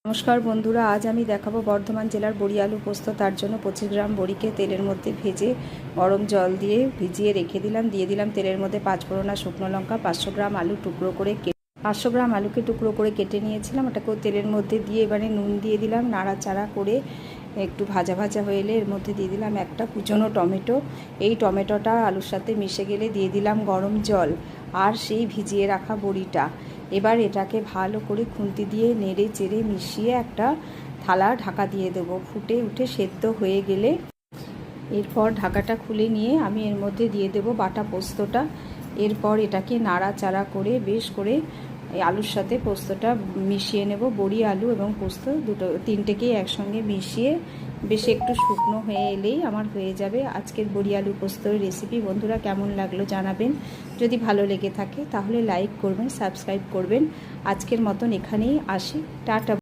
নমস্কার বন্ধুরা, আজ আমি দেখাবো বর্ধমান জেলার বড়ি আলু পোস্ত। তার জন্য 25 গ্রাম বড়িকে তেলের মধ্যে ভেজে গরম জল দিয়ে ভিজিয়ে রেখে দিলাম। দিয়ে দিলাম তেলের মধ্যে 5 ফোড়ন, শুকনো লঙ্কা। 500 গ্রাম আলু টুকরো করে 500 গ্রাম আলুকে টুকরো করে কেটে নিয়েছিলাম। ওটাকেও তেলের মধ্যে দিয়ে এবারে নুন দিয়ে দিলাম। নাড়াচাড়া করে একটু ভাজা ভাজা হয়ে এলে এর মধ্যে দিয়ে দিলাম একটা কুচনো টমেটো। এই টমেটোটা আলুর সাথে মিশে গেলে দিয়ে দিলাম গরম জল আর সেই ভিজিয়ে রাখা বড়িটা। এবার এটাকে ভালো করে খুন্তি দিয়ে নেড়ে চেড়ে মিশিয়ে একটা থালা ঢাকা দিয়ে দেবো। ফুটে উঠে সেদ্ধ হয়ে গেলে এরপর ঢাকাটা খুলে নিয়ে আমি এর মধ্যে দিয়ে দেবো বাটা পোস্তটা। এরপর এটাকে নাড়াচাড়া করে বেশ করে এই আলুর সাথে পোস্তটা মিশিয়ে নেব। বড়ি আলু এবং পোস্ত তিনটেকেই একসঙ্গে মিশিয়ে বেশ একটু শুকনো হয়ে এলেই আমার হয়ে যাবে আজকের বড়ি আলু পোস্তর রেসিপি। বন্ধুরা, কেমন লাগলো জানাবেন। যদি ভালো লেগে থাকে তাহলে লাইক করবেন, সাবস্ক্রাইব করবেন। আজকের মতন এখানেই আসি, টাটা।